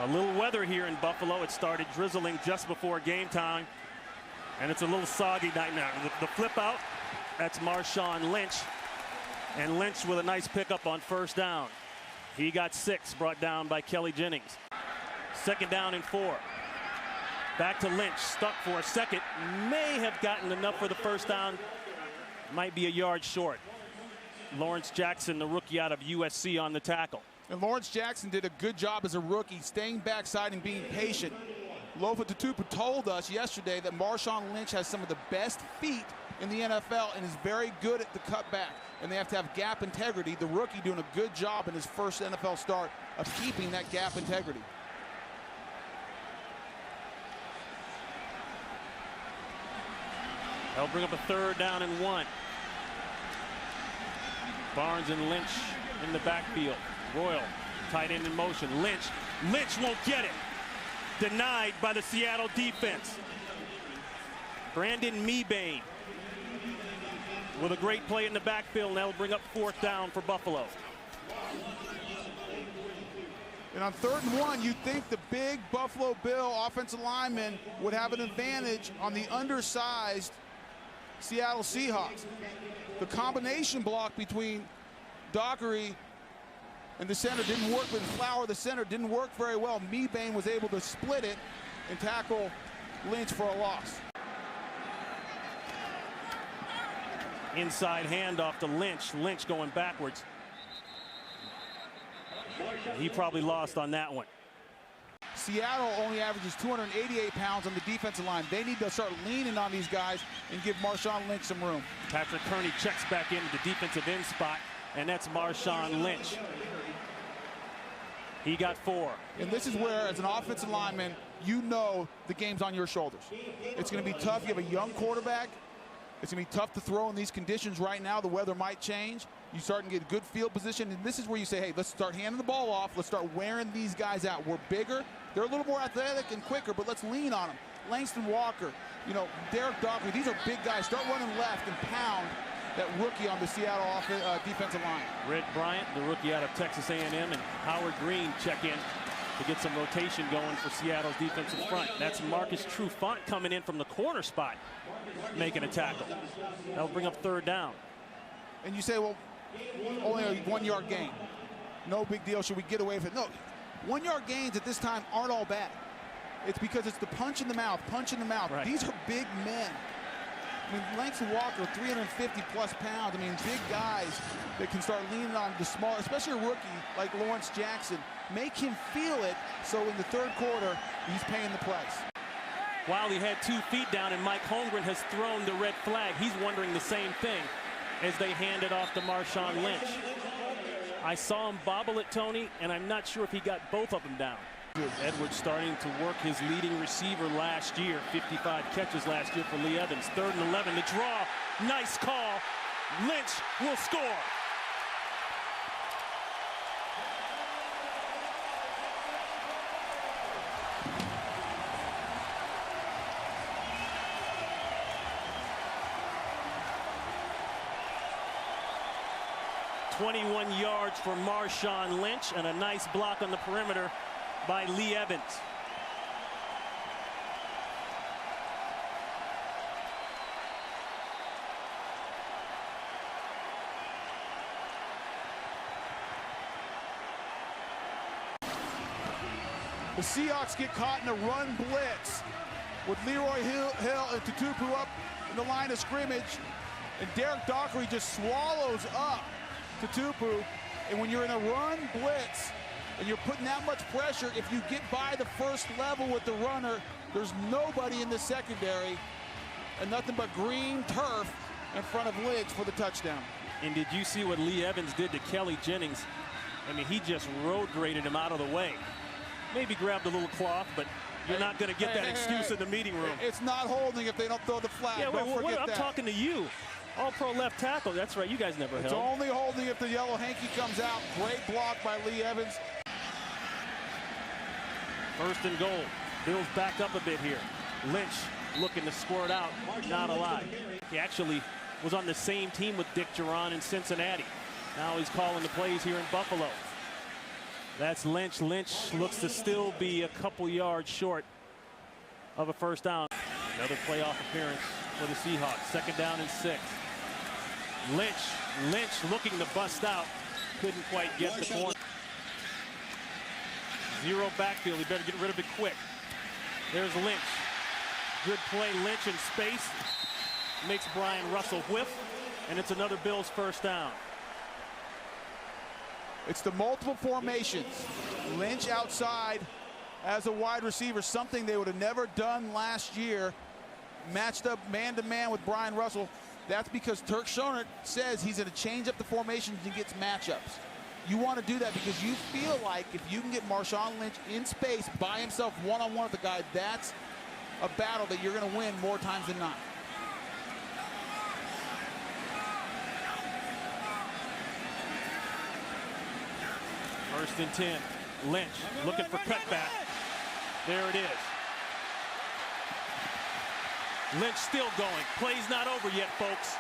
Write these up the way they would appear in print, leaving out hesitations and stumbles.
A little weather here in Buffalo. It started drizzling just before game time, and it's a little soggy night now. The flip out, that's Marshawn Lynch, and Lynch with a nice pickup on first down. He got 6, brought down by Kelly Jennings. 2nd down and 4. Back to Lynch, stuck for a second. May have gotten enough for the first down. Might be a yard short. Lawrence Jackson, the rookie out of USC, on the tackle. And Lawrence Jackson did a good job as a rookie, staying backside and being patient. Lofa Tatupu told us yesterday that Marshawn Lynch has some of the best feet in the NFL and is very good at the cutback. And they have to have gap integrity. The rookie doing a good job in his first NFL start of keeping that gap integrity. They'll bring up a 3rd down and 1. Barnes and Lynch in the backfield. Royal, tight end in motion. Lynch won't get it. Denied by the Seattle defense. Brandon Mebane with a great play in the backfield, and that'll bring up 4th down for Buffalo. And on 3rd and 1, you'd think the big Buffalo Bill offensive lineman would have an advantage on the undersized Seattle Seahawks. The combination block between Dockery and the center didn't work, with Flower, the center, didn't work very well. Mebane was able to split it and tackle Lynch for a loss. Inside handoff to Lynch. Lynch going backwards. He probably lost on that one. Seattle only averages 288 pounds on the defensive line. They need to start leaning on these guys and give Marshawn Lynch some room. Patrick Kearney checks back into the defensive end spot, and that's Marshawn Lynch. He got 4. And this is where, as an offensive lineman, you know the game's on your shoulders. It's going to be tough. You have a young quarterback. It's going to be tough to throw in these conditions right now. The weather might change. You start to get good field position, and this is where you say, hey, let's start handing the ball off. Let's start wearing these guys out. We're bigger. They're a little more athletic and quicker, but let's lean on them. Langston Walker, Derek Dockery, these are big guys. Start running left and pound that rookie on the Seattle defensive line. Red Bryant, the rookie out of Texas A&M, and Howard Green check in to get some rotation going for Seattle's defensive front. That's Marcus Trufant coming in from the corner spot, making a tackle. That'll bring up 3rd down. And you say, well, only a 1-yard gain. No big deal. Should we get away from it? No. 1-yard gains at this time aren't all bad. It's because it's the punch in the mouth, Right. These are big men. I mean, Langston Walker, 350-plus pounds. I mean, big guys that can start leaning on the small, especially a rookie like Lawrence Jackson. Make him feel it, so in the 3rd quarter, he's paying the price. Wiley had 2 feet down, and Mike Holmgren has thrown the red flag. He's wondering the same thing as they hand it off to Marshawn Lynch. I saw him bobble it, Tony, and I'm not sure if he got both of them down. Edwards starting to work his leading receiver last year. 55 catches last year for Lee Evans. 3rd and 11, the draw. Nice call. Lynch will score. .21 yards for Marshawn Lynch, and a nice block on the perimeter by Lee Evans. The Seahawks get caught in a run blitz with Leroy Hill and Tatupu up in the line of scrimmage, and Derek Dockery just swallows up Tatupu. And when you're in a run blitz and you're putting that much pressure, if you get by the first level with the runner, there's nobody in the secondary and nothing but green turf in front of Lynch for the touchdown. And did you see what Lee Evans did to Kelly Jennings? I mean, he just road graded him out of the way. Maybe grabbed a little cloth, but you're not going to get that excuse in the meeting room. It's not holding if they don't throw the flag. Yeah, wait, I'm talking to you. All-pro left tackle. That's right. You guys never held. It's only holding if the yellow hanky comes out. Great block by Lee Evans. 1st and goal. Bills back up a bit here. Lynch looking to squirt out. Not alive. He actually was on the same team with Dick Duran in Cincinnati. Now he's calling the plays here in Buffalo. That's Lynch. Lynch looks to still be a couple yards short of a first down. Another playoff appearance for the Seahawks. 2nd down and 6. Lynch looking to bust out. Couldn't quite get the corner. Zero backfield. He better get rid of it quick. There's Lynch. Good play. Lynch in space. Makes Brian Russell whiff. And it's another Bills first down. It's the multiple formations. Lynch outside as a wide receiver, something they would have never done last year. Matched up man-to-man with Brian Russell. That's because Turk Schoenert says he's going to change up the formations and gets matchups. You want to do that because you feel like if you can get Marshawn Lynch in space by himself one-on-one with the guy, that's a battle that you're going to win more times than not. First and 10. Lynch looking for cutback. There it is. Lynch still going. Play's not over yet, folks.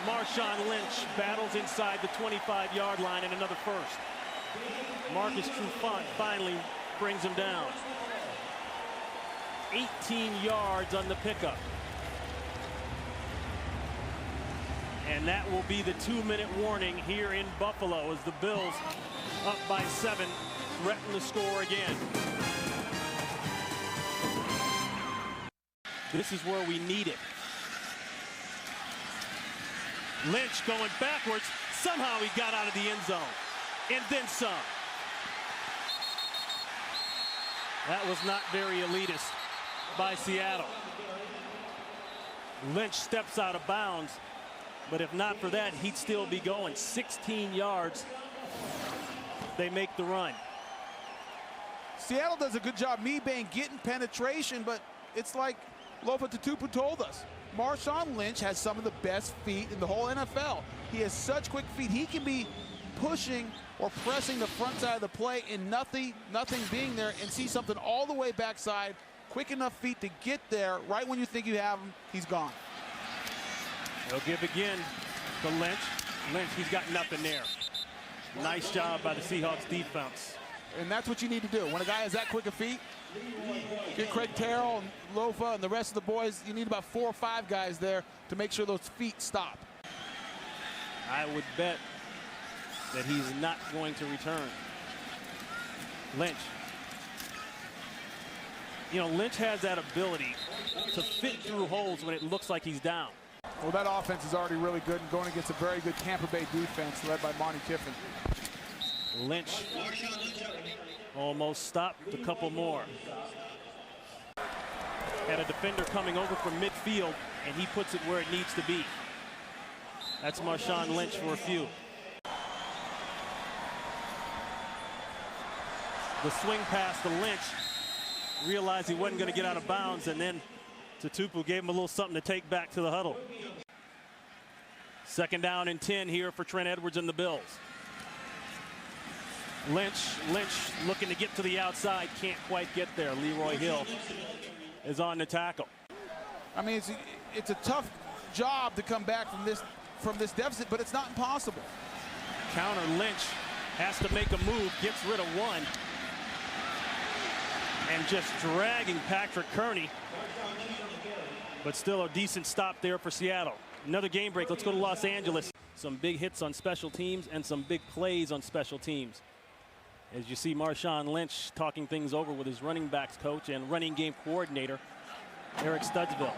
Marshawn Lynch battles inside the 25-yard line and another first. Marcus Trufant finally brings him down. 18 yards on the pickup. And that will be the 2-minute warning here in Buffalo as the Bills, up by 7, threaten to score again. This is where we need it. Lynch going backwards. Somehow he got out of the end zone. And then some. That was not very elitist by Seattle. Lynch steps out of bounds. But if not for that, he'd still be going. 16 yards. They make the run. Seattle does a good job, me-bang, getting penetration, but it's like Lofa Tatupu told us. Marshawn Lynch has some of the best feet in the whole NFL. He has such quick feet. He can be pushing or pressing the front side of the play and nothing being there and see something all the way backside. Quick enough feet to get there. Right when you think you have him, he's gone. They'll give again to Lynch. Lynch, he's got nothing there. Nice job by the Seahawks defense. And that's what you need to do. When a guy has that quick of feet, get Craig Terrell and Lofa and the rest of the boys, you need about 4 or 5 guys there to make sure those feet stop. I would bet that he's not going to return. Lynch. You know, Lynch has that ability to fit through holes when it looks like he's down. Well, that offense is already really good and going against a very good Tampa Bay defense led by Monty Kiffin. Lynch almost stopped a couple more. Had a defender coming over from midfield, and he puts it where it needs to be. That's Marshawn Lynch for a few. The swing pass to Lynch. Realized he wasn't going to get out of bounds, and then Tatupu gave him a little something to take back to the huddle. 2nd down and 10 here for Trent Edwards and the Bills. Lynch looking to get to the outside, can't quite get there. Leroy Hill is on the tackle. I mean, it's a tough job to come back from this deficit, but it's not impossible. Counter. Lynch has to make a move, gets rid of one, and just dragging Patrick Kearney. But still a decent stop there for Seattle. Another game break. Let's go to Los Angeles. Some big hits on special teams and some big plays on special teams. As you see Marshawn Lynch talking things over with his running backs coach and running game coordinator, Eric Studesville.